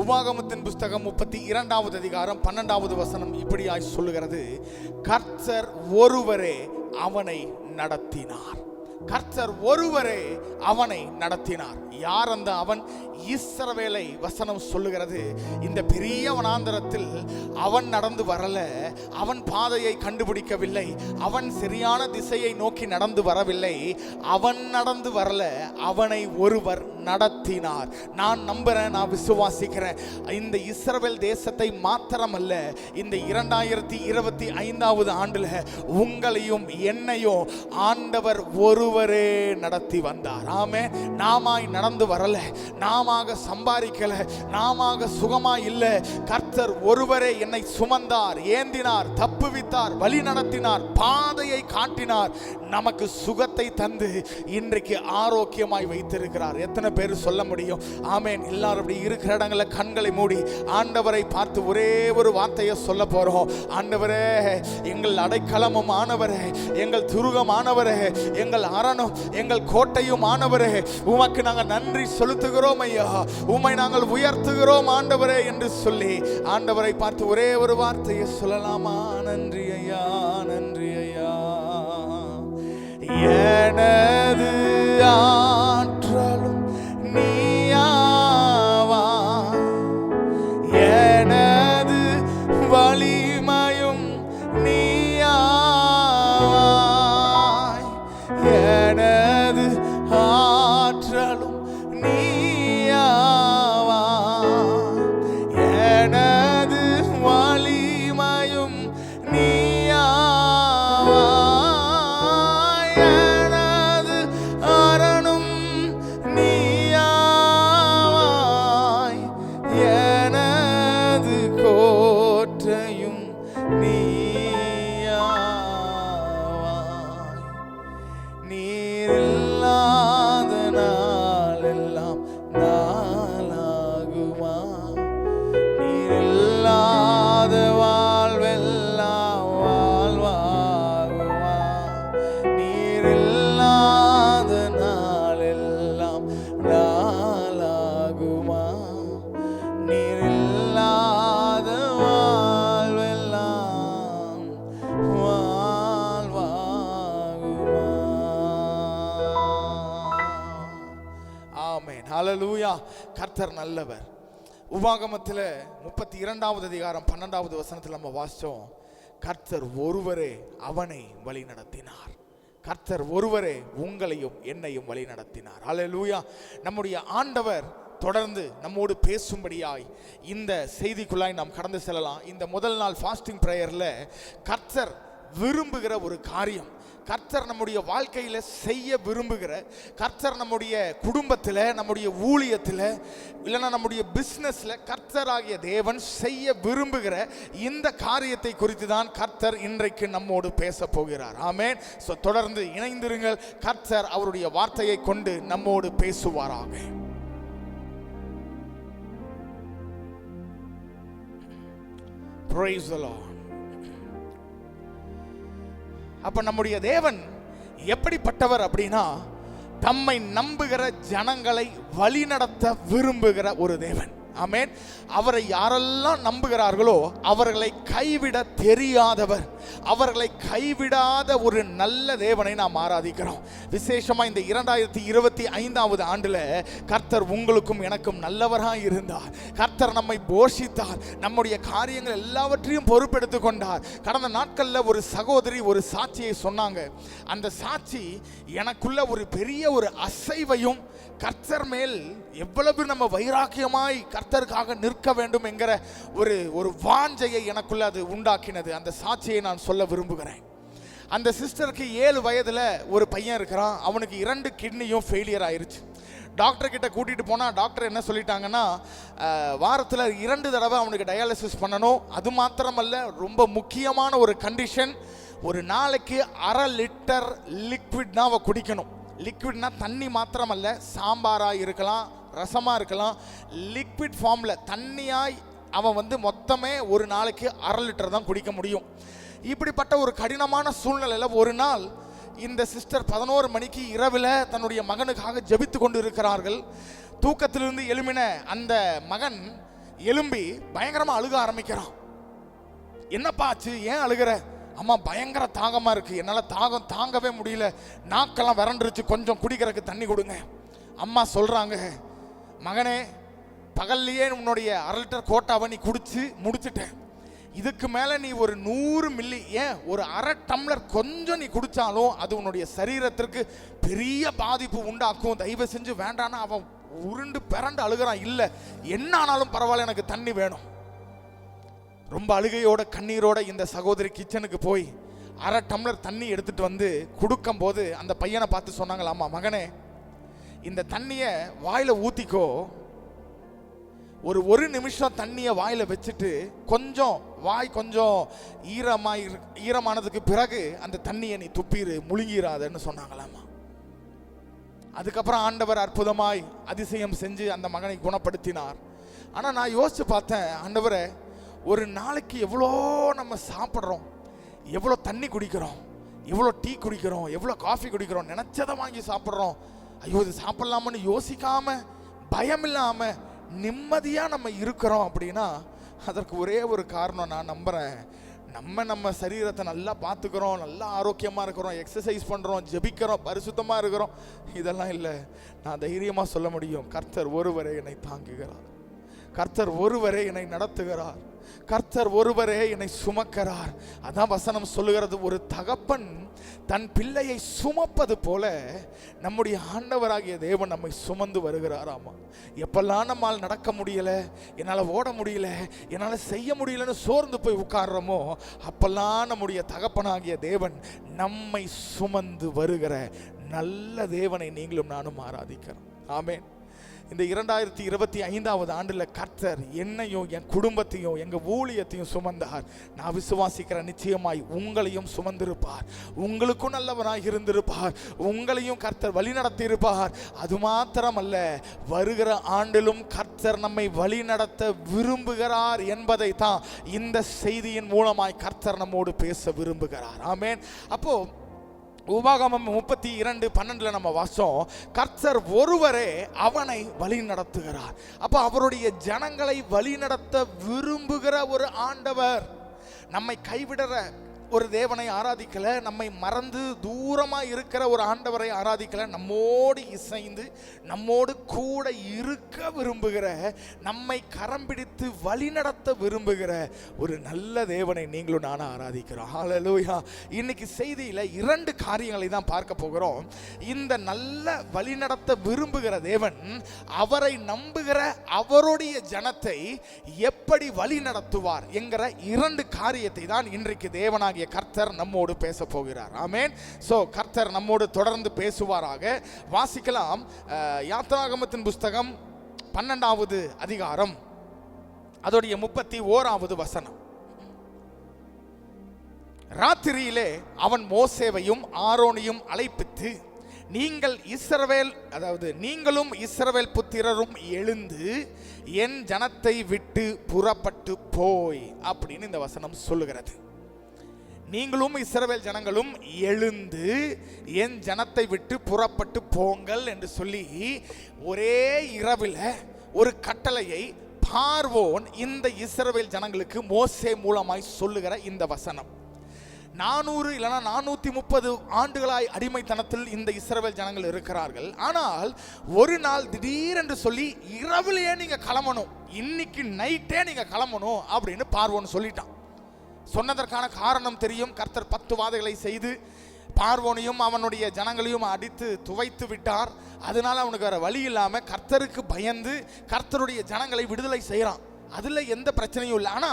உபாகமத்தின் புஸ்தகம் 32வது அதிகாரம் 12வது வசனம் இப்படியாய் சொல்லுகிறது, கர்த்தர் ஒருவரே அவனை நடத்தினார். கர்த்தர் ஒருவரே அவனை நடத்தினார். யார் அந்த அவன்? இஸ்ரவேலை வசனம் சொல்லுகிறது. இந்த பெரிய வனாந்தரத்தில் அவன் நடந்து வரல, அவன் பாதையை கண்டுபிடிக்கவில்லை, அவன் சரியான திசையை நோக்கி நடந்து வரவில்லை, அவன் நடந்து வரல, அவனை ஒருவர் நடத்தினார். நான் நம்புறேன், நான் விசுவாசிக்கிறேன், இந்த இஸ்ரவேல் தேசத்தை மாத்திரமல்ல, இந்த 2025வது ஆண்டுல உங்களையும் என்னையும் ஆண்டவர் ஒருவரே நடத்தி வந்தார். ஆமென். நாமாய் நடந்து வரல, நாமாக சம்பாதிக்கல, நாமாக சுகமா இல்ல, கர்த்தர் ஒருவரே என்னை சுமந்தார், ஏந்தினார், தப்புவித்தார், வழி நடத்தினார், பாதையை காட்டினார், நமக்கு சுகத்தை தந்து இன்றைக்கு ஆரோக்கியமாய் வைத்திருக்கிறார். எத்தனை பேர் சொல்ல முடியும்? ஆமென். எல்லாரும் அப்படி இருக்கிற இடங்களை கண்களை மூடி ஆண்டவரை பார்த்து ஒரே ஒரு வார்த்தையை சொல்ல போறோம். ஆண்டவரே, எங்கள் அடைக்கலமும் ஆனவரே, எங்கள் துருகம் ஆனவரே, எங்கள் அரணும் எங்கள் கோட்டையும் ஆனவரே, உமக்கு நாங்கள் நன்றி செலுத்துகிறோம் ஐயா, உம்மை நாங்கள் உயர்த்துகிறோம் ஆண்டவரே என்று சொல்லி ஆண்டவரை பார்த்து ஒரே ஒரு வார்த்தையை சொல்லலாமா? நன்றி ஐயா, நன்றி ஐயா. எனது ஆற்றலும் நீயாவா, எனது வலிமையும் நீயாவாய், எனது ஆற்றலும் நீயாவா, எனது வலிமையும் நீயாவா, எனது அரணும் நீயாவாய், எனது கோட்டையும் நீயாவாய். நீரில்லாத நாளெல்லாம் நாளாகுமா, நீரில்லாத வாழ்வெல்லாம் வாழ்வாகுமா, நீரில்லாத நாளெல்லாம் நாளாகுமா, நீரில்லாத வாழ்வெல்லாம் வாழ்வாகுமா. ஆமென். ஹல்லேலூயா. கர்த்தர் நல்லவர். உபாகமத்தில் 32வது அதிகாரம் 12வது வசனத்தில் நம்ம வாசிச்சோம், கர்த்தர் ஒருவரே அவனை வழி நடத்தினார். கர்த்தர் ஒருவரே உங்களையும் என்னையும் வழி நடத்தினார். ஹல்லேலூயா. நம்முடைய ஆண்டவர் தொடர்ந்து நம்மோடு பேசும்படியாய் இந்த செய்திக்குள்ளாய் நாம் கடந்து செல்லலாம். இந்த முதல் நாள் ஃபாஸ்டிங் பிரேயர்ல கர்த்தர் விரும்புகிற ஒரு காரியம், கர்த்தர் நம்முடைய வாழ்க்கையில் செய்ய விரும்புகிற, கர்த்தர் நம்முடைய குடும்பத்தில், நம்முடைய ஊழியத்தில், இல்லைன்னா நம்முடைய பிஸ்னஸில் கர்த்தராகிய தேவன் செய்ய விரும்புகிற இந்த காரியத்தை குறித்து தான் கர்த்தர் இன்றைக்கு நம்மோடு பேச போகிறார். ஆமென். ஸோ தொடர்ந்து இணைந்திருங்கள். கர்த்தர் அவருடைய வார்த்தையை கொண்டு நம்மோடு பேசுவாராக. Praise the Lord. அப்ப நம்முடைய தேவன் எப்படிப்பட்டவர் அப்படின்னா, தம்மை நம்புகிற ஜனங்களை வழிநடத்த விரும்புகிற ஒரு தேவன். ஆமென். அவரை யாரெல்லாம் நம்புகிறார்களோ அவர்களை கைவிட தெரியாதவர், அவர்களை கைவிடாத ஒரு நல்ல தேவனை நாம் ஆராதிக்கிறோம். விசேஷமா இந்த 2025வது ஆண்டுல கர்த்தர் உங்களுக்கும் எனக்கும் நல்லவராக இருந்தார். கர்த்தர் நம்மை போஷித்தார், நம்முடைய காரியங்கள் எல்லாவற்றையும் பொறுப்பெடுத்துக் கொண்டார். கடந்த நாட்கள்ல ஒரு சகோதரி ஒரு சாட்சியை சொன்னாங்க. அந்த சாட்சி எனக்குள்ள ஒரு பெரிய ஒரு அசைவையும், கர்த்தர் மேல் எவ்வளவு நம்ம வைராக்கியமாய் கர்த்தருக்காக நிற்க வேண்டும் என்கிற ஒரு வாஞ்சையை எனக்குள்ள அது உண்டாக்கினது. அந்த சாட்சியை நான் சொல்ல விரும்புகிறேன். அந்த சிஸ்டருக்கு 7 வயதுல ஒரு பையன் இருக்கிறான். அவனுக்கு 2 கிட்னியும் ஃபெயிலியர் ஆயிருச்சு. டாக்டர் கிட்ட கூட்டிட்டு போனா டாக்டர் என்ன சொல்லிட்டாங்கன்னா, வாரத்தில் 2 தடவை அவனுக்கு டயாலிசிஸ் பண்ணணும். அது மாத்திரமல்ல, ரொம்ப முக்கியமான ஒரு கண்டிஷன், ஒரு நாளைக்கு 1/2 லிட்டர் லிக்விட் தான் அவ குடிக்கணும். லிக்விட்னா தண்ணி மாத்திரமல்ல, சாம்பாராக இருக்கலாம், ரசமாக இருக்கலாம், லிக்விட் ஃபார்மில் தண்ணியாய் அவன் மொத்தமே ஒரு நாளைக்கு 1/2 லிட்டர் தான் குடிக்க முடியும். இப்படிப்பட்ட ஒரு கடினமான சூழ்நிலையில் ஒரு நாள் இந்த சிஸ்டர் 11 மணிக்கு இரவில் தன்னுடைய மகனுக்காக ஜெபித்து கொண்டு இருக்கிறார்கள். தூக்கத்திலிருந்து எழுமின அந்த மகன் எலும்பி பயங்கரமா அழுக ஆரம்பிக்கிறான். என்னப்பா ஆச்சு, ஏன் அழுகிற? அம்மா பயங்கர தாகமா இருக்கு, என்னால தாகம் தாங்கவே முடியல, நாக்கெல்லாம் விரண்டுருச்சு, கொஞ்சம் குடிக்கிறதுக்கு தண்ணி கொடுங்க. அம்மா சொல்றாங்க, மகனே பகல்லையே உன்னுடைய 1/2 லிட்டர் கோட்டாவை நீ குடிச்சு முடிச்சுட்ட, இதுக்கு மேல நீ ஒரு 100 மில்லி, ஏன் ஒரு 1/2 டம்ளர் கொஞ்சம் நீ குடிச்சாலும் அது உன்னுடைய சரீரத்திற்கு பெரிய பாதிப்பு உண்டாக்கும், தயவு செஞ்சு வேண்டான்னா அவன் உருண்டு பிறண்டு அழுகிறான். இல்ல என்ன ஆனாலும் பரவாயில்ல, எனக்கு தண்ணி வேணும். ரொம்ப அழுகையோட கண்ணீரோட இந்த சகோதரி கிச்சனுக்கு போய் 1/2 டம்ளர் தண்ணி எடுத்துட்டு வந்து கொடுக்கும் போது அந்த பையனை பார்த்து சொன்னாங்களாமா, மகனே இந்த தண்ணிய வாயில ஊத்திக்கோ, ஒரு நிமிஷம் தண்ணிய வாயில வச்சுட்டு கொஞ்சம் வாய் கொஞ்சம் ஈரமானதுக்கு பிறகு அந்த தண்ணியை நீ துப்பிரு, முழுங்கிராதன்னு சொன்னாங்களாமா. அதுக்கப்புறம் ஆண்டவர் அற்புதமாய் அதிசயம் செஞ்சு அந்த மகனை குணப்படுத்தினார். ஆனா நான் யோசிச்சு பார்த்தேன், ஆண்டவரே ஒரு நாளைக்கு எவ்வளோ நம்ம சாப்பிட்றோம், எவ்வளோ தண்ணி குடிக்கிறோம், எவ்வளோ டீ குடிக்கிறோம், எவ்வளோ காஃபி குடிக்கிறோம், நினைச்சதை வாங்கி சாப்பிட்றோம். ஐயோ இது சாப்பிடலாமன்னு யோசிக்காம பயம் இல்லாம நிம்மதியா நம்ம இருக்கிறோம் அப்படின்னா அதற்கு ஒரே ஒரு காரணம் நான் நம்புறேன், நம்ம சரீரத்தை நல்லா பார்த்துக்கிறோம், நல்லா ஆரோக்கியமா இருக்கிறோம், எக்ஸசைஸ் பண்றோம், ஜெபிக்கிறோம், பரிசுத்தமா இருக்கிறோம். இதெல்லாம் இல்லை, நான் தைரியமா சொல்ல முடியும், கர்த்தர் ஒருவரே என்னை தாங்குகிறார், கர்த்தர் ஒருவரே என்னை நடத்துகிறார், கர்த்தர் ஒருவரே என்னை சுமக்கிறார். அதான் வசனம் சொல்லுகிறது, ஒரு தகப்பன் தன் பிள்ளையை சுமப்பது போல நம்முடைய ஆண்டவராகிய தேவன் நம்மை சுமந்து வருகிறாராமா. எப்பெல்லாம் நம்மால் நடக்க முடியல, என்னால் ஓட முடியல, என்னால் செய்ய முடியலன்னு சோர்ந்து போய் உட்கார்றோமோ அப்பெல்லாம் நம்முடைய தகப்பனாகிய தேவன் நம்மை சுமந்து வருகிற நல்ல தேவனை நீங்களும் நானும் ஆராதிக்கிறோம். ஆமென். இந்த 2025ஆவது ஆண்டுல கர்த்தர் என்னையும் என் குடும்பத்தையும் எங்க ஊழியத்தையும் சுமந்தார். நான் விசுவாசிக்கிறேன், நிச்சயமாய் உங்களையும் சுமந்திருப்பார், உங்களுக்கும் நல்லவராய் இருந்திருப்பார், உங்களையும் கர்த்தர் வழி நடத்தி இருப்பார். அது மாத்திரமல்ல, வருகிற ஆண்டிலும் கர்த்தர் நம்மை வழி நடத்த விரும்புகிறார் என்பதை தான் இந்த செய்தியின் மூலமாய் கர்த்தர் நம்மோடு பேச விரும்புகிறார். ஆமென். அப்போ உபாகமம் 32:12 நம்ம வாசம், கர்த்தர் ஒருவரே அவனை வழி நடத்துகிறார். அப்ப அவருடைய ஜனங்களை வழி நடத்த விரும்புகிற ஒரு ஆண்டவர். நம்மை கைவிடுற ஒரு தேவனை ஆராதிக்கல, நம்மை மறந்து தூரமா இருக்கிற ஒரு ஆண்டவரை ஆராதிக்கல, நம்மோடு இசைந்து நம்மோடு கூட இருக்க விரும்புகிற, நம்மை கரம் பிடித்து வழி நடத்த விரும்புகிற ஒரு நல்ல தேவனை நீங்களும் நானும் ஆராதிக்கிறோம். ஹல்லேலூயா. இன்னைக்கு செய்தியில 2 காரியங்களை தான் பார்க்க போகிறோம். இந்த நல்ல வழி நடத்த விரும்புகிற தேவன் அவரை நம்புகிற அவருடைய ஜனத்தை எப்படி வழி நடத்துவார் என்கிற 2 காரியத்தை தான் இன்றைக்கு தேவனாகிய கர்த்தர் நம்மோடு பேச போகிறார். ஆமென். சோ கர்த்தர் நம்மோடு தொடர்ந்து பேசுவாராக. வாசிக்கலாம் யாத்ராகமத்தின் புஸ்தகம் 12வது அதிகாரம் அதோடைய 31வது வசனம். ராத்திரியிலே அவன் மோசேவையும் ஆரோனையும் அழைப்பித்து, நீங்களும் இஸ்ரவேல் புத்திரரும் எழுந்து என் ஜனத்தை விட்டு புறப்பட்டு போய் அப்படின்னு இந்த வசனம் சொல்லுகிறது. நீங்களும் இஸ்ரவேல் ஜனங்களும் எழுந்து என் ஜனத்தை விட்டு புறப்பட்டு போங்கள் என்று சொல்லி ஒரே இரவில் ஒரு கட்டளையை பார்வோன் இந்த இஸ்ரவேல் ஜனங்களுக்கு மோசே மூலமாய் சொல்லுகிற இந்த வசனம். 400 இல்லைனா 430 ஆண்டுகளாய் அடிமைத்தனத்தில் இந்த இஸ்ரவேல் ஜனங்கள் இருக்கிறார்கள். ஆனால் ஒரு நாள் திடீரென்று சொல்லி இரவிலேயே நீங்க கிளம்பணும், இன்னைக்கு நைட்டே நீங்க கிளம்பணும் அப்படின்னு பார்வோன் சொல்லிட்டான். சொன்னதற்கான காரணம் தெரியும். கர்த்தர் 10 வாதைகளை செய்து பார்வோனையும் அவனுடைய ஜனங்களையும் அடித்து துவைத்து விட்டார். அதனால அவனுக்கு வேற வழி இல்லாம கர்த்தருக்கு பயந்து கர்த்தருடைய ஜனங்களை விடுதலை செய்யறான். அதுல எந்த பிரச்சனையும் இல்லை. ஆனா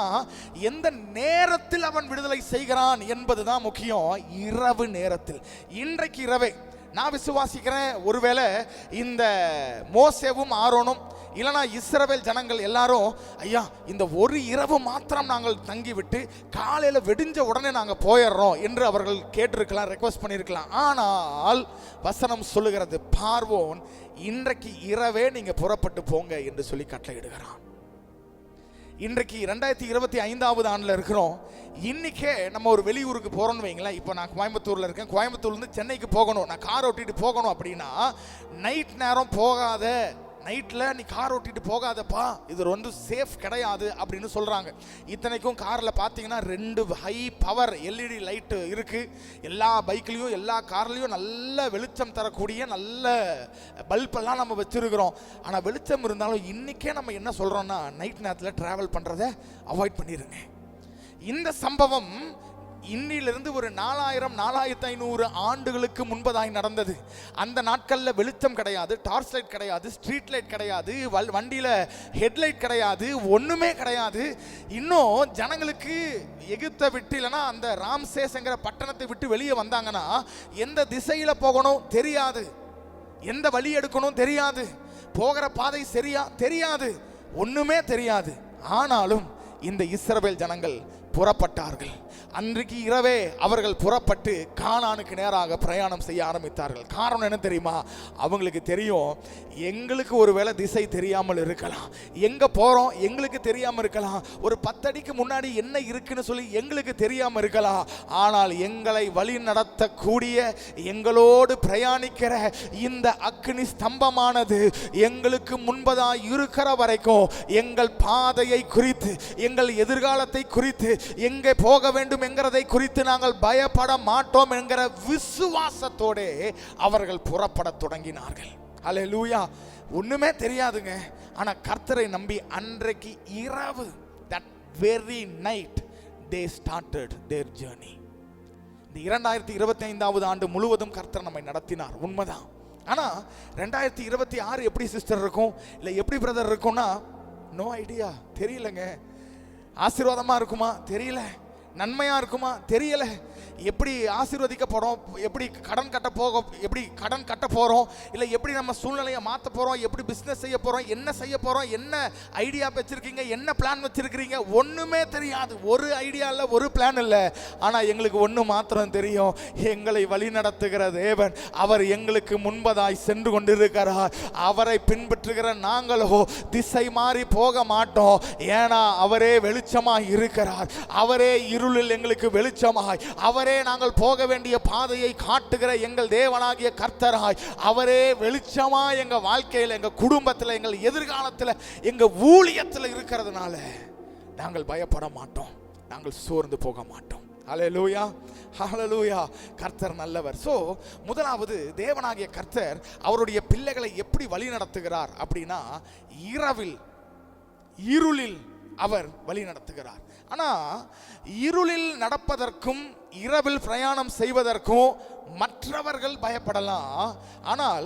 எந்த நேரத்தில் அவன் விடுதலை செய்கிறான் என்பதுதான் முக்கியம். இரவு நேரத்தில். இன்றைக்கு இரவே நான் விசுவாசிக்கிறேன், ஒருவேளை இந்த மோசேவும் ஆரோனும் இல்லைனா இஸ்ரவேல் ஜனங்கள் எல்லாரும், ஐயா இந்த ஒரு இரவு மாத்திரம் நாங்கள் தங்கிவிட்டு காலையில் வெடிஞ்ச உடனே நாங்கள் போயிடுறோம் என்று அவர்கள் கேட்டிருக்கலாம், ரெக்வஸ்ட் பண்ணியிருக்கலாம். ஆனால் வசனம் சொல்லுகிறது, பார்வோன் இன்றைக்கு இரவே நீங்க புறப்பட்டு போங்க என்று சொல்லி கட்டளையிடுகிறான். இன்றைக்கு 2025ஆவது ஆண்டில் இருக்கிறோம். இன்னைக்கே நம்ம ஒரு வெளியூருக்கு போகிறோம்னு வைங்களேன். இப்போ நான் கோயம்புத்தூரில் இருக்கேன், கோயம்புத்தூர்லேருந்து சென்னைக்கு போகணும், நான் கார் ஓட்டிட்டு போகணும் அப்படின்னா நைட் நேரம் போகாத, நைட்டில் நீ கார் ஓட்டிட்டு போகாதப்பா, இது வந்து சேஃப் கிடையாது அப்படின்னு சொல்கிறாங்க. இத்தனைக்கும் காரில் பார்த்தீங்கன்னா 2 ஹை பவர் எல்இடி லைட்டு இருக்குது. எல்லா பைக்லேயும் எல்லா கார்லேயும் நல்ல வெளிச்சம் தரக்கூடிய நல்ல பல்பெல்லாம் நம்ம வச்சுருக்கிறோம். ஆனால் வெளிச்சம் இருந்தாலும் இன்றைக்கே நம்ம என்ன சொல்கிறோன்னா, நைட் நேரத்தில் ட்ராவல் பண்ணுறதை அவாய்ட் பண்ணிடுங்க. இந்த சம்பவம் இன்னிலிருந்து ஒரு 4500 ஆண்டுகளுக்கு முன்பதாய் நடந்தது. அந்த நாட்களில் வெளிச்சம் கிடையாது, டார்ச் லைட் கிடையாது, ஸ்ட்ரீட் லைட் கிடையாது, வண்டியில் ஹெட்லைட் கிடையாது, ஒன்றுமே கிடையாது. இன்னும் ஜனங்களுக்கு எகிப்தை விட்டு இல்லைன்னா அந்த ராம்சேஸ்ங்கிற பட்டணத்தை விட்டு வெளியே வந்தாங்கன்னா எந்த திசையில் போகணும் தெரியாது, எந்த வழி எடுக்கணும் தெரியாது, போகிற பாதை சரியா தெரியாது, ஒன்றுமே தெரியாது. ஆனாலும் இந்த இஸ்ரவேல் ஜனங்கள் புறப்பட்டார்கள். அன்றைக்கு இரவே அவர்கள் புறப்பட்டு கானானுக்கு நேராக பிரயாணம் செய்ய ஆரம்பித்தார்கள். காரணம் என்ன தெரியுமா? அவங்களுக்கு தெரியும், எங்களுக்கு ஒருவேளை திசை தெரியாமல் இருக்கலாம், எங்க போறோம் எங்களுக்கு தெரியாமல் இருக்கலாம், ஒரு 10 அடிக்கு முன்னாடி என்ன இருக்குன்னு சொல்லி எங்களுக்கு தெரியாமல் இருக்கலாம். ஆனால் எங்களை வழி நடத்தக்கூடிய, எங்களோடு பிரயாணிக்கிற இந்த அக்னி ஸ்தம்பமானது எங்களுக்கு முன்பதாக இருக்கிற வரைக்கும் எங்கள் பாதையை குறித்து, எங்கள் எதிர்காலத்தை குறித்து, எங்கே போக வேண்டும் என்கிறதை குறித்து நாங்கள் பயப்பட மாட்டோம் என்கிற விசுவாசத்தோடு அவர்கள் புறப்பட தொடங்கினார்கள். அல்லேலூயா. ஒண்ணுமே தெரியாதுங்க, ஆனா கர்த்தரை நம்பி அன்றைக்கு இரவு, that very night they started their journey. இந்த 2025வது ஆண்டு முழுவதும் கர்த்தர் நம்மை நடத்தினார், உண்மைதான். ஆனா 2026 எப்படி சிஸ்டர் இருக்கும், இல்லை எப்படி பிரதர் இருக்கும்னா நோ ஐடியா, தெரியலங்க. ஆசீர்வாதமா இருக்குமா தெரியல, நன்மையா இருக்குமா தெரியல, எப்படி ஆசீர்வதிக்கப்படும், எப்படி கடன் கட்ட போறோம், இல்லை எப்படி நம்ம சூழ்நிலையை மாற்ற போறோம், எப்படி பிசினஸ் செய்ய போறோம், என்ன செய்ய போறோம், என்ன ஐடியா வச்சிருக்கீங்க, என்ன பிளான் வச்சிருக்கீங்க, ஒண்ணுமே தெரியாது. ஒரு ஐடியா இல்லை, ஒரு பிளான் இல்லை. ஆனா எங்களுக்கு ஒண்ணு மாத்திரம் தெரியும், எங்களை வழி நடத்துகிற தேவன் அவர் எங்களுக்கு முன்பதாய் சென்று கொண்டிருக்கிறார். அவரை பின்பற்றுகிற நாங்களோ திசை மாறி போக மாட்டோம். ஏன்னா அவரே வெளிச்சமாய் இருக்கிறார், அவரே இருளில் எங்களுக்கு வெளிச்சமாய், அவரே நாங்கள் போக வேண்டிய பாதையை காட்டுகிற எங்கள் தேவனாகிய கர்த்தராய், அவரே வெளிச்சமாய் எங்க வாழ்க்கையில், எங்க குடும்பத்தில், எங்கள் எதிர்காலத்தில், எங்க ஊழியத்தில் இருக்கிறதுனால நாங்கள் பயப்பட மாட்டோம், நாங்கள் சோர்ந்து போக மாட்டோம். ஹல்லேலூயா, ஹல்லேலூயா. கர்த்தர் நல்லவர். சோ முதலாவது தேவனாகிய கர்த்தர் அவருடைய பிள்ளைகளை எப்படி வழி நடத்துகிறார் அப்படின்னா, இருளில் அவர் வழி நடத்துகிறார். ஆனா இருளில் நடப்பதற்கும் இரவில் பிரயாணம் செய்வதற்கும் மற்றவர்கள் பயப்படலாம். ஆனால்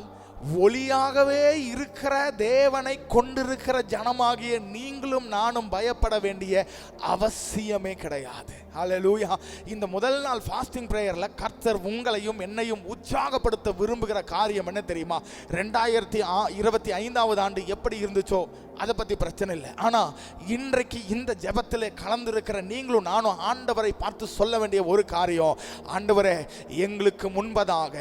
ஒளியாகவே இருக்கிற தேவனை கொண்டிருக்கிற ஜனமாகிய நீங்களும் நானும் பயப்பட வேண்டிய அவசியமே கிடையாது. ஹல்லேலூயா. இந்த முதல் நாள் ஃபாஸ்டிங் பிரேயர்ல கர்த்தர் உங்களையும் என்னையும் உற்சாகப்படுத்த விரும்புகிற காரியம் என்ன தெரியுமா? 2025வது ஆண்டு எப்படி இருந்துச்சோ அதை பத்தி பிரச்சனை இல்லை. ஆனா இன்றைக்கு இந்த ஜெபத்திலே கலந்திருக்கிற நீங்களும் நானும் ஆண்டவரை பார்த்து சொல்ல வேண்டிய ஒரு காரியம், ஆண்டவரே எங்களுக்கு முன்பதாக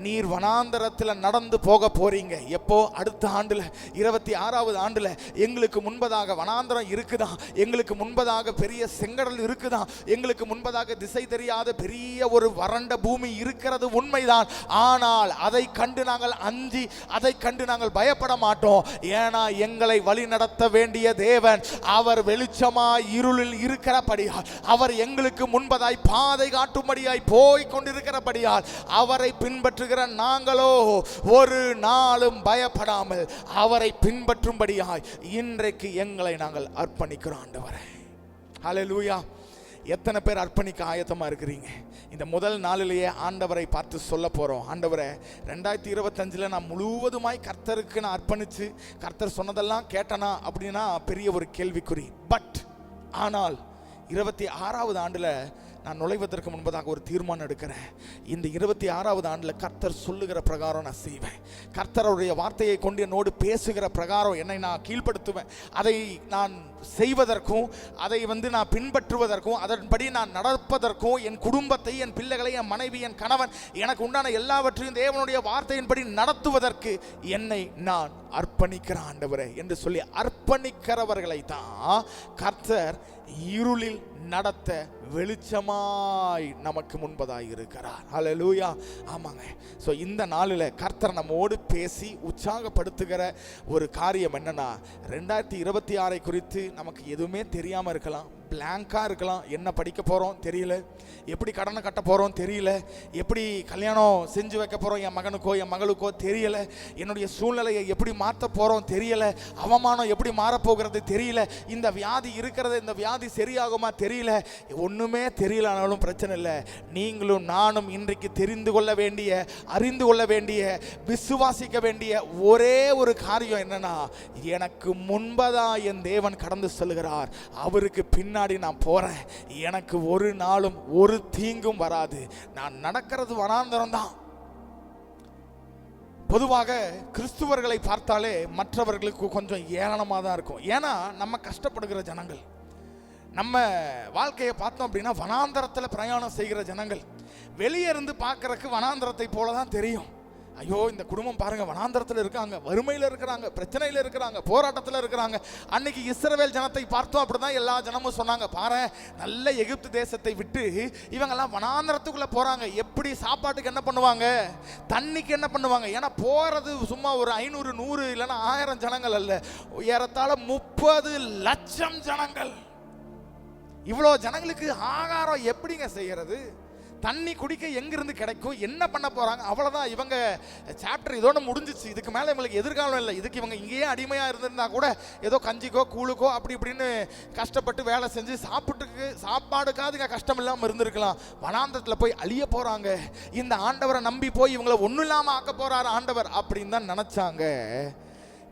நீர் வனாந்தரத்தில் நடந்து போக போறீங்க. எப்போ? அடுத்த ஆண்டுல 26வது ஆண்டுல எங்களுக்கு முன்பதாக வனாந்தரம் இருக்குதா, எங்களுக்கு முன்பதாக பெரிய செங்கடல் இருக்குதா, எங்களுக்கு முன்பதாக திசை தெரியாத பெரிய ஒரு வறண்ட பூமி இருக்கிறது உண்மைதான். ஆனால் அதை கண்டு நாங்கள் அஞ்சி, அதை கண்டு நாங்கள் பயப்பட மாட்டோம். ஏன்னா எங்களை வழி நடத்த வேண்டிய தேவன் அவர் வெளிச்சமாய் இருளில் இருக்கிறபடியால், அவர் எங்களுக்கு முன்பதாய் பாதை காட்டும்படியாய் போய் கொண்டிருக்கிறபடியால், அவரை பின்பற்றுகிற நாங்களோ ஒரு நாளும் பயப்படாமல் அவரை பின்பற்றும்படியாய் இன்றைக்கு எங்களை நாங்கள் அர்ப்பணிக்கிறோம். ஆண்டவரே, ஹல்லேலூயா. எத்தனை பேர் அர்ப்பணிக்க ஆயத்தமா இருக்கிறீங்க? இந்த முதல் நாளிலேயே ஆண்டவரை பார்த்து சொல்ல போறோம், ஆண்டவரே 2025ல் நான் முழுவதுமாய் கர்த்தருக்கு நான் அர்ப்பணிச்சு கர்த்தர் சொன்னதெல்லாம் கேட்டனா அப்படின்னா பெரிய ஒரு கேள்விக்குறி. பட் ஆனால் 26வது ஆண்டுல நான் நுழைவதற்கு முன்பதாக ஒரு தீர்மானம் எடுக்கிறேன். இந்த 26வது ஆண்டில் கர்த்தர் சொல்லுகிற பிரகாரம் நான் செய்வேன். கர்த்தருடைய வார்த்தையை கொண்டு என்னோடு பேசுகிற பிரகாரம் என்னை நான் கீழ்ப்படுத்துவேன். அதை நான் செய்வதற்கும், அதை நான் பின்பற்றுவதற்கும், அதன்படி நான் நடப்பதற்கும், என் குடும்பத்தை, என் பிள்ளைகளை, என் மனைவி, என் கணவன், எனக்கு உண்டான எல்லாவற்றையும் தேவனுடைய வார்த்தையின்படி நடத்துவதற்கு என்னை நான் அர்ப்பணிக்கிற ஆண்டவரே என்று சொல்லி அர்ப்பணிக்கிறவர்களை தான் கர்த்தர் இருளில் நடத்த வெளிச்சமாய் நமக்கு முன்பதாய் இருக்கிறார். ஹல்லேலூயா. ஆமாங்க. ஸோ இந்த நாளில் கர்த்தர் நம்மோடு பேசி உற்சாகப்படுத்துகிற ஒரு காரியம் என்னன்னா, 2026 குறித்து நமக்கு எதுவுமே தெரியாமல் இருக்கலாம், பிளாங்காக இருக்கலாம். என்ன படிக்க போகிறோம் தெரியல, எப்படி கடனை கட்ட போகிறோம் தெரியல, எப்படி கல்யாணம் செஞ்சு வைக்க போகிறோம் என் மகனுக்கோ என் மகளுக்கோ தெரியல, என்னுடைய சூழ்நிலையை எப்படி மாற்ற போகிறோம் தெரியல, அவமானம் எப்படி மாறப்போகிறது தெரியல, இந்த வியாதி இருக்கிறது, இந்த வியாதி சரியாகுமா தெரியல, ஒன்றுமே தெரியலனாலும் பிரச்சனை இல்லை. நீங்களும் நானும் இன்றைக்கு தெரிந்து கொள்ள வேண்டிய, அறிந்து கொள்ள வேண்டிய, விசுவாசிக்க வேண்டிய ஒரே ஒரு காரியம் என்னன்னா, எனக்கு முன்பதா என் தேவன் கடந்து செல்கிறார், அவருக்கு பின்னாடி நான் போறேன், எனக்கு ஒரு நாளும் ஒரு தீங்கும் வராது. நான் நடக்கிறது வனாந்தரம் தான். பொதுவாக கிறிஸ்துவர்களை பார்த்தாலே மற்றவர்களுக்கு கொஞ்சம் ஏளனமாக தான் இருக்கும். ஏன்னா நம்ம கஷ்டப்படுகிற ஜனங்கள், நம்ம வாழ்க்கையை பார்த்தோம் அப்படின்னா வனாந்தரத்தில் பிரயாணம் செய்கிற ஜனங்கள். வெளியே இருந்து பார்க்கறதுக்கு வனாந்தரத்தை போல தான் தெரியும். ஐயோ இந்த குடும்பம் பாருங்க வனாந்தரத்தில் இருக்காங்க, வறுமையில் இருக்கிறாங்க, பிரச்சனையில் இருக்கிறாங்க, போராட்டத்தில் இருக்கிறாங்க. அன்னைக்கு இஸ்ரவேல் ஜனத்தை பார்த்தோம், அப்படிதான் எல்லா ஜனமும் சொன்னாங்க, பாரு நல்ல எகிப்து தேசத்தை விட்டு இவங்கெல்லாம் வனாந்தரத்துக்குள்ள போறாங்க, எப்படி சாப்பாட்டுக்கு என்ன பண்ணுவாங்க, தண்ணிக்கு என்ன பண்ணுவாங்க. ஏன்னா போறது சும்மா ஒரு 500 100 இல்லைன்னா 1000 ஜனங்கள் அல்ல, ஏறத்தாழ 30 லட்சம் ஜனங்கள். இவ்வளோ ஜனங்களுக்கு ஆகாரம் எப்படிங்க செய்யறது, தண்ணி குடிக்க எங்கிருந்து கிடைக்கும், என்ன பண்ண போறாங்க, அவ்வளவுதான். இவங்க சாப்டர் இதோட முடிஞ்சிச்சு, இதுக்கு மேல இவங்களுக்கு எதிர்காலம் இல்லை. இதுக்கு இவங்க இங்கேயே அடிமையா இருந்திருந்தா கூட ஏதோ கஞ்சிக்கோ கூழுக்கோ அப்படி இப்படின்னு கஷ்டப்பட்டு வேலை செஞ்சு சாப்பாடுக்காக கஷ்டம் இல்லாம இருந்திருக்கலாம். வனாந்தரத்துல போய் அழிய போறாங்க, இந்த ஆண்டவரை நம்பி போய் இவங்களை ஒன்றும் இல்லாம ஆக்க போறாரு ஆண்டவர் அப்படின்னு தான் நினைச்சாங்க.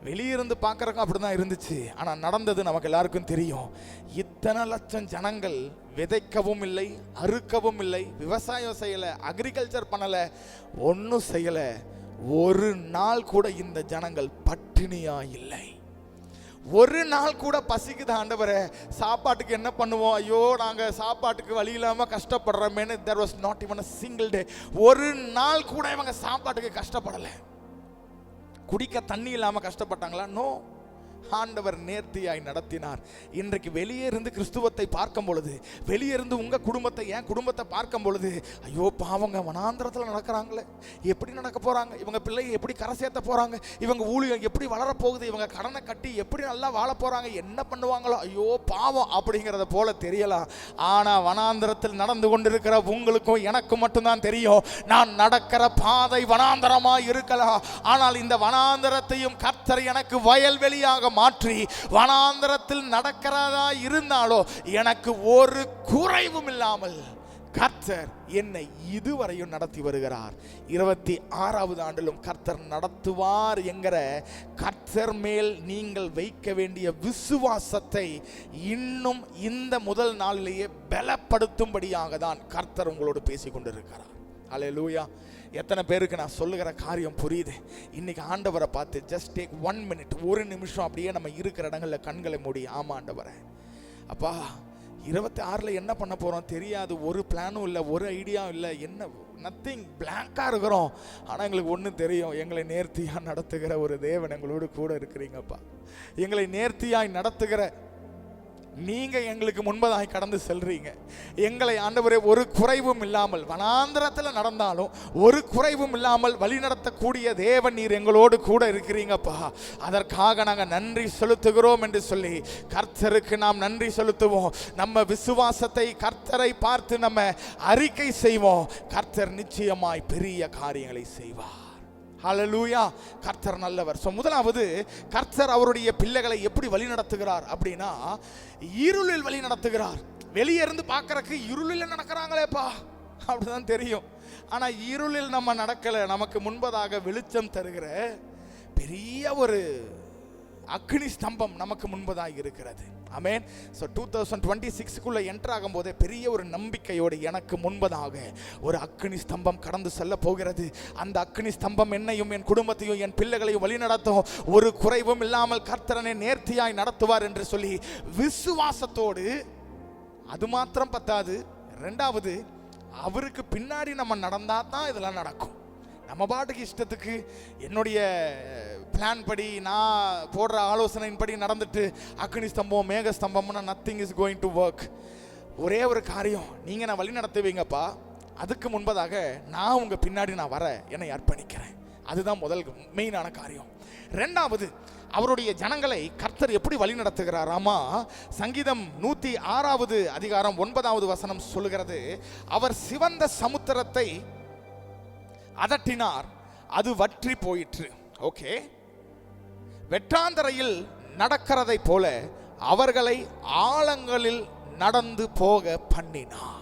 வெளியிருந்து பார்க்கறக்கும் அப்படிதான் இருந்துச்சு. ஆனால் நடந்தது நமக்கு எல்லாருக்கும் தெரியும். இத்தனை லட்சம் ஜனங்கள் விதைக்கவும் இல்லை, அறுக்கவும் இல்லை, விவசாயம் செய்யலை, அக்ரிகல்ச்சர் பண்ணலை, ஒன்றும் செய்யலை. ஒரு நாள் கூட இந்த ஜனங்கள் பட்டினியா இல்லை. ஒரு நாள் கூட பசிக்குது ஆண்டவரே, சாப்பாட்டுக்கு என்ன பண்ணுவோம், ஐயோ நாங்கள் சாப்பாட்டுக்கு வழி இல்லாமல் கஷ்டப்படுறோமேன்னு. there was not even a single day. ஒரு நாள் கூட இவங்க சாப்பாட்டுக்கு கஷ்டப்படலை. குடிக்க தண்ணி இல்லாமல் கஷ்டப்பட்டாங்களா? நோ. ஆண்டவர் நேர்த்தியாய் நடத்தினார். இன்றைக்கு வெளியே இருந்து கிறிஸ்துவத்தை பார்க்கும் பொழுது, வெளியே இருந்து உங்க குடும்பத்தை, என் குடும்பத்தை பார்க்கும் பொழுது, ஐயோ பாவங்க வனாந்தரத்தில் நடக்கிறாங்களே, எப்படி நடக்க போறாங்க, இவங்க பிள்ளையை எப்படி கரை சேர்த்த போறாங்க, இவங்க ஊழியம் எப்படி வளரப்போகுது, இவங்க கடனை கட்டி எப்படி நல்லா வாழ போறாங்க, என்ன பண்ணுவாங்களோ, ஐயோ பாவம் அப்படிங்கிறத போல தெரியலாம். ஆனா வனாந்தரத்தில் நடந்து கொண்டிருக்கிற உங்களுக்கும் எனக்கும் மட்டும்தான் தெரியும், நான் நடக்கிற பாதை வனாந்தரமா இருக்கலாம், ஆனால் இந்த வனாந்தரத்தையும் கர்த்தர் எனக்கு வயல்வெளியாக மாற்றி வனாந்தரத்தில் நடக்கிறதா இருந்தாலோ எனக்கு ஒரு குறைவும் இல்லாமல் கர்த்தர் என்னை இதுவரையும் நடத்தி வருகிறார். 26வது ஆண்டிலும் கர்த்தர் நடத்துவார் என்கிற கர்த்தர் மேல் நீங்கள் வைக்க வேண்டிய விசுவாசத்தை இன்னும் இந்த முதல் நாளிலேயே பலப்படுத்தும்படியாக தான் கர்த்தர் உங்களோடு பேசிக் கொண்டிருக்கிறார். அல்லேலூயா. எத்தனை பேருக்கு நான் சொல்லுகிற காரியம் புரியுது? இன்னைக்கு ஆண்டவரை பார்த்து ஜஸ்ட் டேக் 1 minute, ஒரு நிமிஷம் அப்படியே நம்ம இருக்கிற இடங்களில் கண்களை மூடி, ஆமா ஆண்டவரே, அப்பா 26ல் என்ன பண்ண போகிறோம் தெரியாது, ஒரு பிளானும் இல்லை, ஒரு ஐடியாவும் இல்லை, என்ன நத்திங், பிளாங்காக இருக்கிறோம். ஆனால் எங்களுக்கு ஒன்று தெரியும், எங்களை நேர்த்தியாக நடத்துகிற ஒரு தேவன் எங்களோடு கூட இருக்கிறீங்கப்பா. எங்களை நேர்த்தியாய் நடத்துகிற நீங்க எங்களுக்கு முன்பதாய் கடந்து செல்றீங்க. எங்களை ஆண்டவரே ஒரு குறைவும் இல்லாமல் வனாந்தரத்தில் நடந்தாலும் ஒரு குறைவும் இல்லாமல் வழி நடத்தக்கூடிய தேவன் நீர் எங்களோடு கூட இருக்கிறீங்கப்பா. அதற்காக நாங்கள் நன்றி செலுத்துகிறோம் என்று சொல்லி கர்த்தருக்கு நாம் நன்றி செலுத்துவோம். நம்ம விசுவாசத்தை கர்த்தரை பார்த்து நம்ம அறிக்கை செய்வோம். கர்த்தர் நிச்சயமாய் பெரிய காரியங்களை செய்வார். ஹல்லேலூயா. கர்த்தர் நல்லவர். ஸோ முதலாவது கர்த்தர் அவருடைய பிள்ளைகளை எப்படி வழி நடத்துகிறார் அப்படின்னா, இருளில் வழி நடத்துகிறார். வெளியே இருந்து பார்க்கறக்கு இருளில் நடக்கிறாங்களேப்பா அப்படிதான் தெரியும். ஆனால் இருளில் நம்ம நடக்கலை, நமக்கு முன்பதாக வெளிச்சம் தருகிற பெரிய ஒரு அக்னி ஸ்தம்பம் நமக்கு முன்பதாக இருக்கிறது. ஆமென். ஸோ 2026க்குள்ள என்டர் ஆகும் போதே பெரிய ஒரு நம்பிக்கையோடு எனக்கு முன்பதாக ஒரு அக்னி ஸ்தம்பம் கடந்து செல்ல போகிறது. அந்த அக்னி ஸ்தம்பம் என்னையும் என் குடும்பத்தையும் என் பிள்ளைகளையும் வழி நடத்தும். ஒரு குறைவும் இல்லாமல் கர்த்தரனை நேர்த்தியாய் நடத்துவார் என்று சொல்லி விசுவாசத்தோடு, அது மாத்திரம் பத்தாது, ரெண்டாவது அவருக்கு பின்னாடி நம்ம நடந்தா தான் இதெல்லாம் நடக்கும். நம்ம பாட்டுக்கு இஷ்டத்துக்கு என்னுடைய பிளான் படி நான் போடுற ஆலோசனையின்படி நடந்துட்டு அக்னி ஸ்தம்பம் மேக ஸ்தம்பம்னா nothing is going to work. ஒரே ஒரு காரியம், நீங்கள் நான் வழி நடத்துவீங்கப்பா, அதுக்கு முன்பதாக நான் உங்கள் பின்னாடி நான் வர என்னை அர்ப்பணிக்கிறேன். அதுதான் முதல் மெயினான காரியம். ரெண்டாவது, அவருடைய ஜனங்களை கர்த்தர் எப்படி வழி நடத்துகிறாராமா? சங்கீதம் 106 அதிகாரம் 9வது வசனம் சொல்லுகிறது, அவர் சிவந்த சமுத்திரத்தை அதட்டினார், அது வற்றி போயிற்று. ஓகே, வெட்டாந்தரையில் நடக்கிறதை போல அவர்களை ஆழங்களில் நடந்து போக பண்ணினார்.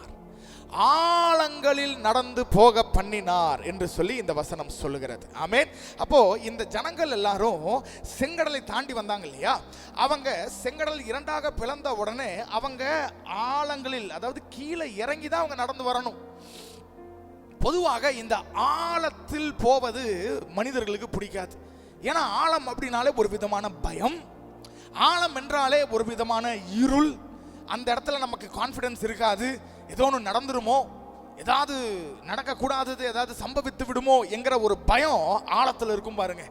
ஆழங்களில் நடந்து போக பண்ணினார் என்று சொல்லி இந்த வசனம் சொல்லுகிறது. ஆமென். அப்போ இந்த ஜனங்கள் எல்லாரும் செங்கடலை தாண்டி வந்தாங்க இல்லையா? அவங்க செங்கடல் இரண்டாக பிளந்த உடனே அவங்க ஆழங்களில், அதாவது கீழே இறங்கி தான் அவங்க நடந்து வரணும். பொதுவாக இந்த ஆழத்தில் போவது மனிதர்களுக்கு பிடிக்காது. ஏன்னா ஆழம் அப்படின்னாலே ஒரு விதமான பயம், ஆழம் என்றாலே ஒரு விதமான இருள். அந்த இடத்துல நமக்கு கான்ஃபிடன்ஸ் இருக்காது. ஏதோ ஒன்று நடந்துருமோ, ஏதாவது நடக்கக்கூடாதது ஏதாவது சம்பவித்து விடுமோ என்கிற ஒரு பயம் ஆழத்தில் இருக்கும் பாருங்க.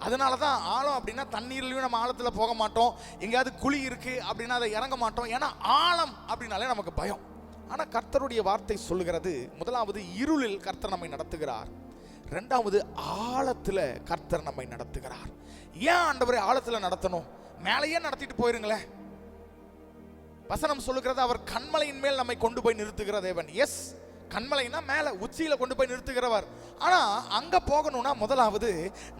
அதனால தான் ஆழம் அப்படின்னா தண்ணீர்லையும் நம்ம ஆழத்தில் போக மாட்டோம். எங்கேயாவது குழி இருக்கு அப்படின்னா அதை இறங்க மாட்டோம். ஏன்னா ஆழம் அப்படின்னாலே நமக்கு பயம். ஆனால் கர்த்தருடைய வார்த்தை சொல்லுகிறது, முதலாவது இருளில் கர்த்தர் நம்மை நடத்துகிறார், ரெண்டாவது ஆழத்தில் கர்த்தர் நம்மை நடத்துகிறார். ஏன் ஆண்டவரே ஆழத்தில் நடத்தணும்? மேலேயே நடத்திட்டு போயிருங்களேன். வசனம் சொல்லுகிறது, அவர் கண்மலையின் மேல் நம்மை கொண்டு போய் நிறுத்துகிற தேவன். எஸ், கண்மலைனா மேலே உச்சியில கொண்டு போய் நிறுத்துகிறவர். ஆனா அங்க போகணும்னா முதலாவது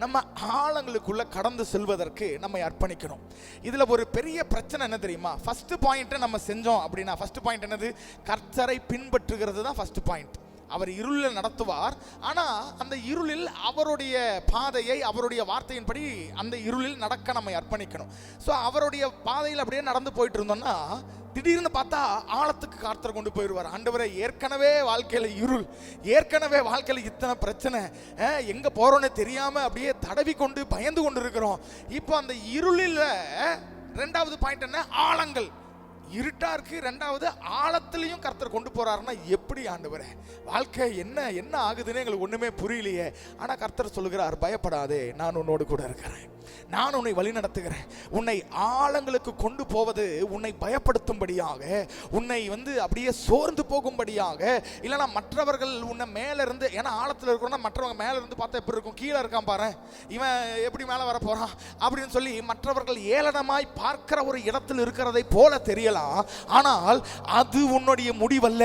நம்ம ஆழங்களுக்குள்ள கடந்து செல்வதற்கு நம்மை அர்ப்பணிக்கணும். இதுல ஒரு பெரிய பிரச்சனை என்ன தெரியுமா? ஃபர்ஸ்ட் பாயிண்ட் நம்ம செஞ்சோம் அப்படின்னா, ஃபர்ஸ்ட் பாயிண்ட் என்னது? கர்த்தரை பின்பற்றுகிறது தான் ஃபர்ஸ்ட் பாயிண்ட். அவர் இருளில் நடத்துவார், ஆனால் அந்த இருளில் அவருடைய பாதையை, அவருடைய வார்த்தையின்படி அந்த இருளில் நடக்க நம்மை அர்ப்பணிக்கணும். ஸோ அவருடைய பாதையில் அப்படியே நடந்து போயிட்டு இருந்தோம்னா திடீர்னு பார்த்தா ஆழத்துக்கு கர்த்தர் கொண்டு போயிடுவார். ஆண்டவரே, ஏற்கனவே வாழ்க்கையில் இருள், ஏற்கனவே வாழ்க்கையில் இத்தனை பிரச்சனை, எங்கே போகிறோன்னு தெரியாமல் அப்படியே தடவி கொண்டு பயந்து கொண்டு இருக்கிறோம். இப்போ அந்த இருளில் ரெண்டாவது பாயிண்ட் என்ன? ஆழங்கள். இருட்டா இருக்கு, ரெண்டாவது ஆழத்திலையும் கர்த்தர் கொண்டு போறாருன்னா எப்படி ஆண்டவரே? வாழ்க்கை என்ன ஆகுதுன்னு எங்களுக்கு ஒண்ணுமே புரியலையே. ஆனா கர்த்தர் சொல்லுகிறார், பயப்படாதே, நான் உன்னோடு கூட இருக்கிறேன், நான் உன்னை வழி நடத்துகிறேன். உன்னை ஆழங்களுக்கு கொண்டு போவது உன்னை பயப்படுத்தும்படியாக, உன்னை அப்படியே சோர்ந்து போகும்படியாக, இல்லைன்னா மற்றவர்கள் உன்னை மேல இருந்து, ஏன்னா ஆழத்தில் இருக்கிறோம்னா மற்றவங்க மேல இருந்து பார்த்தா எப்படி இருக்கும்? கீழே இருக்கான் பாரு, இவன் எப்படி மேலே வர போறான் அப்படின்னு சொல்லி மற்றவர்கள் ஏளனமாய் பார்க்கிற ஒரு இடத்தில் இருக்கிறதை போல தெரியலாம். ஆனால் அது உன்னுடைய முடிவல்ல.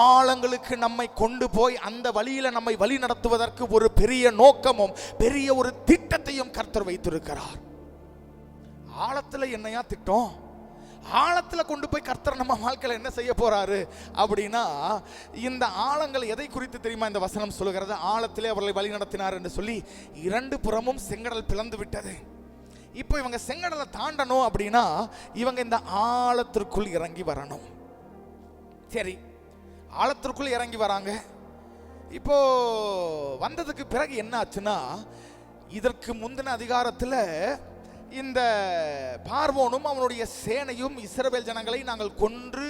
ஆழங்களுக்கு நம்மை கொண்டு போய் அந்த வழியில நம்மை வழி நடத்துவதற்கு ஒரு பெரிய நோக்கமும் பெரிய ஒரு திட்டத்தையும் கர்த்தர் வைத்திருக்கிறார். ஆழத்துல என்னையா திட்டம்? ஆழத்துல கொண்டு போய் கர்த்தர் நம்ம வாழ்க்கையில என்ன செய்ய போறாரு அப்படின்னா, இந்த ஆழங்கள் எதை குறித்து தெரியுமா? இந்த வசனம் சொல்லுகிறது, ஆழத்திலே அவர்களை வழி நடத்தினார் என்று சொல்லி. இரண்டு புறமும் செங்கடல் பிளந்து விட்டது. இப்போ இவங்க செங்கடலை தாண்டணும் அப்படின்னா இவங்க இந்த ஆழத்திற்குள் இறங்கி வரணும். சரி, ஆழத்திற்குள் இறங்கி வராங்க. இப்போ வந்ததுக்கு பிறகு என்ன ஆச்சுன்னா, இதற்கு முந்தின அதிகாரத்தில் இந்த பார்வோனும் அவனுடைய சேனையும் இஸ்ரவேல் ஜனங்களை நாங்கள் கொன்று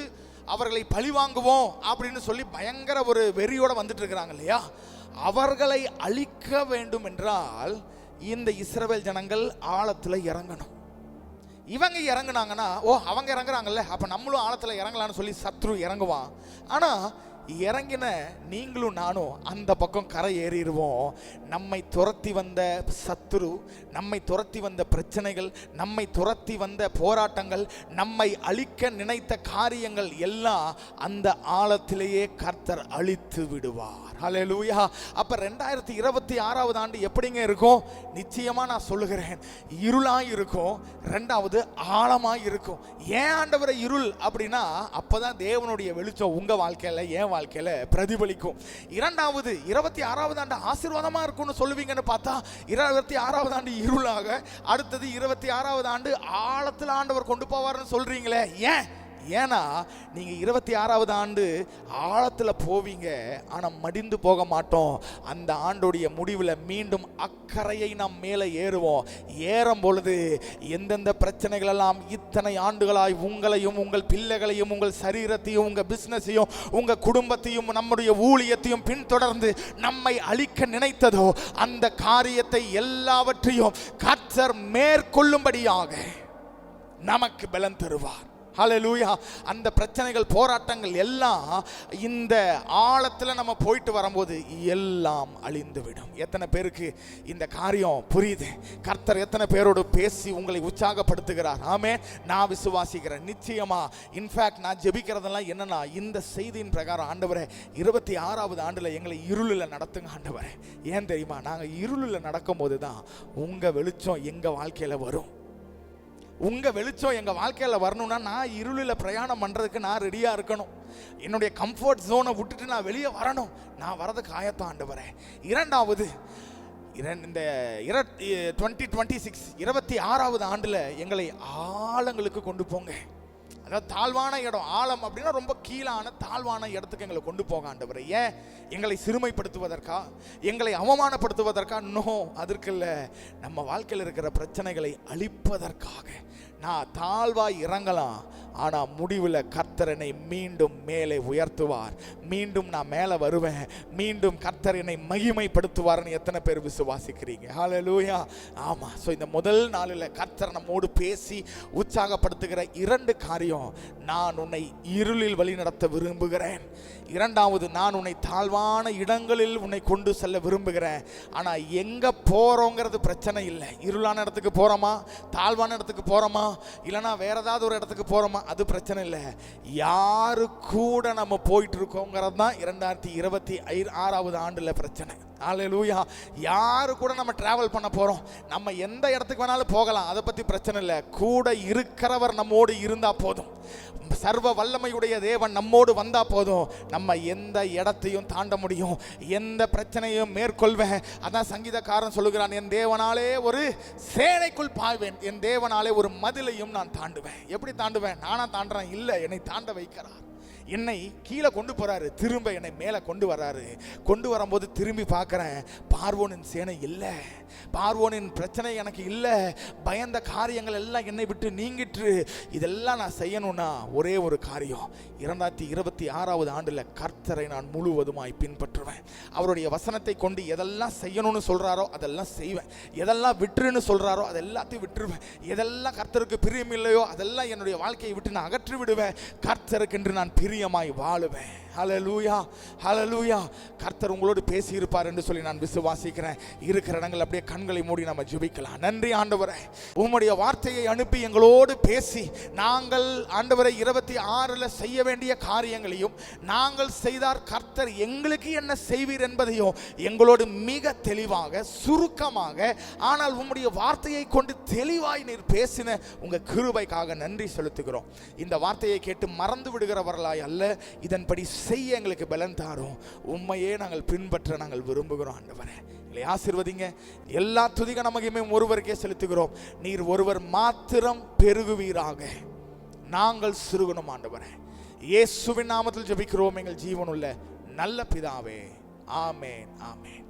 அவர்களை பழி வாங்குவோம் அப்படின்னு சொல்லி பயங்கர ஒரு வெறியோட வந்துட்டு இருக்கிறாங்க இல்லையா? அவர்களை அழிக்க வேண்டும் என்றால் இந்த இஸ்ரவேல் ஜனங்கள் ஆழத்துல இறங்கணும். இவங்க இறங்குனாங்கன்னா, அவங்க இறங்குறாங்கல்ல, அப்ப நம்மளும் ஆழத்துல இறங்கலாம்னு சொல்லி சத்ரு இறங்குவான். ஆனா இறங்கின நீங்களும் நானும் அந்த பக்கம் கரை ஏறிடுவோம். நம்மை துரத்தி வந்த சத்துரு, நம்மை துரத்தி வந்த பிரச்சனைகள், நம்மை துரத்தி வந்த போராட்டங்கள், நம்மை அழிக்க நினைத்த காரியங்கள் எல்லாம் அந்த ஆழத்திலேயே கர்த்தர் அழித்து விடுவார். ஹல்லேலூயா. அப்ப 2026 ஆண்டு எப்படிங்க இருக்கும்? நிச்சயமா நான் சொல்லுகிறேன், இருளாய் இருக்கும், ரெண்டாவது ஆழமாய் இருக்கும். ஏன் ஆண்டவரை இருள் அப்படின்னா, அப்பதான் தேவனுடைய வெளிச்சம் உங்க வாழ்க்கையில, ஏன் வாழ்க்கையில பிரதிபலிக்கும். இரண்டாவது 26வது ஆண்டு ஆசீர்வாதமா இருக்கும்னு சொல்லுவீங்கன்னு பார்த்தா 26வது ஆண்டு இருளாக, அடுத்தது 26வது ஆண்டு ஆழத்தில் ஆண்டவர் கொண்டு போவார்னு சொல்றீங்களே. ஏன்? ஏன்னா நீங்க 26வது ஆண்டு ஆழத்துல போவீங்க, ஆனா மடிந்து போக மாட்டோம். அந்த ஆண்டுடைய முடிவில் மீண்டும் அக்கறையை நாம் மேலே ஏறுவோம். ஏறும் பொழுது எந்தெந்த பிரச்சனைகள் எல்லாம் இத்தனை ஆண்டுகளாய் உங்களையும் உங்கள் பிள்ளைகளையும் உங்கள் சரீரத்தையும் உங்கள் பிசினஸையும் உங்கள் குடும்பத்தையும் நம்முடைய ஊழியத்தையும் பின்தொடர்ந்து நம்மை அழிக்க நினைத்ததோ அந்த காரியத்தை எல்லாவற்றையும் கர்த்தர் மேற்கொள்ளும்படியாக நமக்கு பலன் தருவார். ஹல்லேலூயா. அந்த பிரச்சனைகள் போராட்டங்கள் எல்லாம் இந்த ஆழத்தில் நம்ம போயிட்டு வரும்போது எல்லாம் அழிந்துவிடும். எத்தனை பேருக்கு இந்த காரியம் புரியுது? கர்த்தர் எத்தனை பேரோடு பேசி உங்களை உற்சாகப்படுத்துகிறார்? ஆமென். நான் விசுவாசிக்கிறேன் நிச்சயமா. இன்ஃபேக்ட் நான் ஜெபிக்கிறதெல்லாம் என்னன்னா, இந்த செய்தியின் பிரகாரம் ஆண்டவரே 26வது ஆண்டில் எங்களை இருளில் நடத்துங்க ஆண்டவரே. ஏன் தெரியுமா? நாங்கள் இருளில் நடக்கும்போது தான் உங்கள் வெளிச்சம் எங்கள் வாழ்க்கையில் வரும். உங்க வெளிச்சம் எங்க வாழ்க்கையில வரணும்னா நான் இருளில் பிரயாணம் பண்றதுக்கு நான் ரெடியா இருக்கணும். என்னுடைய கம்ஃபர்ட் ஜோனை விட்டுட்டு நான் வெளியே வரணும். நான் வரதுக்கு ஆயத்தம் ஆண்டவரே. இரண்டாவது, இந்த 2026 26வது ஆண்டுல எங்களை ஆழங்களுக்கு கொண்டு போங்க. அதாவது தாழ்வான இடம். ஆழம் அப்படின்னா ரொம்ப கீழான தாழ்வான இடத்துக்கு எங்களை கொண்டு போக ஆண்டவரே. ஏன்? எங்களை சிறுமைப்படுத்துவதற்கா, எங்களை அவமானப்படுத்துவதற்கா? நோ, அதற்கு இல்லை. நம்ம வாழ்க்கையில் இருக்கிற பிரச்சனைகளை அழிப்பதற்காக. நான் தாழ்வாய் இறங்கலாம், ஆனால் முடிவில் கர்த்தர் என்னை மீண்டும் மேலே உயர்த்துவார். மீண்டும் நான் மேலே வருவேன். மீண்டும் கர்த்தர் என்னை மகிமைப்படுத்துவார்னு எத்தனை பேர் விசுவாசிக்கிறீங்க? ஹல்லேலூயா. ஆமாம். ஸோ இந்த முதல் நாளில் கர்த்தர் நம்மோடு பேசி உற்சாகப்படுத்துகிற 2 காரியம். நான் உன்னை இருளில் வழி நடத்த விரும்புகிறேன். இரண்டாவது, நான் உன்னை தாழ்வான இடங்களில் உன்னை கொண்டு செல்ல விரும்புகிறேன். ஆனால் எங்கே போகிறோங்கிறது பிரச்சனை இல்லை. இருளான இடத்துக்கு போகிறோமா, தாழ்வான இடத்துக்கு போகிறோமா, இல்லைனா வேற ஏதாவது ஒரு இடத்துக்கு போகிறோமா, அது பிரச்சனை இல்லை. யாரு கூட நம்ம போயிட்டு இருக்கோங்கிறது தான் 2026வது ஆண்டில் பிரச்சனை. ஹல்லேலூயா. யாரு கூட நம்ம டிராவல் பண்ண போறோம்? நம்ம எந்த இடத்துக்கு வேணாலும் போகலாம், அதை பத்தி பிரச்சனை இல்லை. கூட இருக்கிறவர் நம்மோடு இருந்தா போதும். சர்வ வல்லமையுடைய தேவன் நம்மோடு வந்தா போதும். நம்ம எந்த இடத்தையும் தாண்ட முடியும். எந்த பிரச்சனையும் மேற்கொள்வேன். அதான் சங்கீதக்காரன் சொல்லுகிறான், என் தேவனாலே ஒரு சேனைக்குள் பாய்வேன், என் தேவனாலே ஒரு மதிலையும் நான் தாண்டுவேன். எப்படி தாண்டுவேன்? நானா தாண்டுறேன்? இல்லை, என்னை தாண்ட வைக்கிறார். என்னை கீழே கொண்டு போறாரு, திரும்ப என்னை மேலே கொண்டு வர்றாரு. கொண்டு வரும்போது திரும்பி பார்க்குறேன், பார்வோனின் சேனை இல்லை, பார்வோனின் பிரச்சனை எனக்கு இல்லை, பயந்த காரியங்கள் எல்லாம் என்னை விட்டு நீங்கிட்டு. இதெல்லாம் நான் செய்யணும்னா ஒரே ஒரு காரியம், 2026வது ஆண்டில் கர்த்தரை நான் முழுவதுமாய் பின்பற்றுவேன். அவருடைய வசனத்தை கொண்டு எதெல்லாம் செய்யணும்னு சொல்கிறாரோ அதெல்லாம் செய்வேன். எதெல்லாம் விட்டுருன்னு சொல்கிறாரோ அதெல்லாத்தையும் விட்டுருவேன். எதெல்லாம் கர்த்தருக்கு பிரியமில்லையோ அதெல்லாம் என்னுடைய வாழ்க்கையை விட்டு நான் அகற்றி விடுவேன். கர்த்தருக்கென்று நான் பிரியமாய் வாழுவேன். ஹல்லேலூயா, ஹல்லேலூயா. கர்த்தர் உங்களோடு பேசி இருப்பார் என்று சொல்லி நான் விசுவாசிக்கிறேன். இருக்கிற இடங்கள் அப்படியே கண்களை மூடி நம்ம ஜெபிக்கலாம். நன்றி ஆண்டவரே, உம்முடைய வார்த்தையை அனுப்பி எங்களோடு பேசி நாங்கள் ஆண்டவரை 26ல் செய்ய வேண்டிய காரியங்களையும் நாங்கள் செய்தார் கர்த்தர் எங்களுக்கு என்ன செய்வீர் என்பதையும் எங்களோடு மிக தெளிவாக சுருக்கமாக, ஆனால் உம்முடைய வார்த்தையை கொண்டு தெளிவாய் நீர் பேசின உங்க கிருபைக்காக நன்றி செலுத்துகிறோம். இந்த வார்த்தையை கேட்டு மறந்து விடுகிறவர்களாய் அல்ல, இதன்படி செய்ய எங்களுக்கு பலன் தாரும். உண்மையே நாங்கள் பின்பற்ற நாங்கள் விரும்புகிறோம் ஆண்டவரே. எங்களை ஆசீர்வதிங்க. எல்லா துதிக நமக்குமே ஒருவருக்கே செலுத்துகிறோம். நீர் ஒருவர் மாத்திரம் பெருகுவீராக, நாங்கள் சிறுகணும் ஆண்டவரே. இயேசுவின் நாமத்தில் ஜெபிக்கிறோம் எங்கள் ஜீவனுள்ள நல்ல பிதாவே. ஆமென், ஆமென்.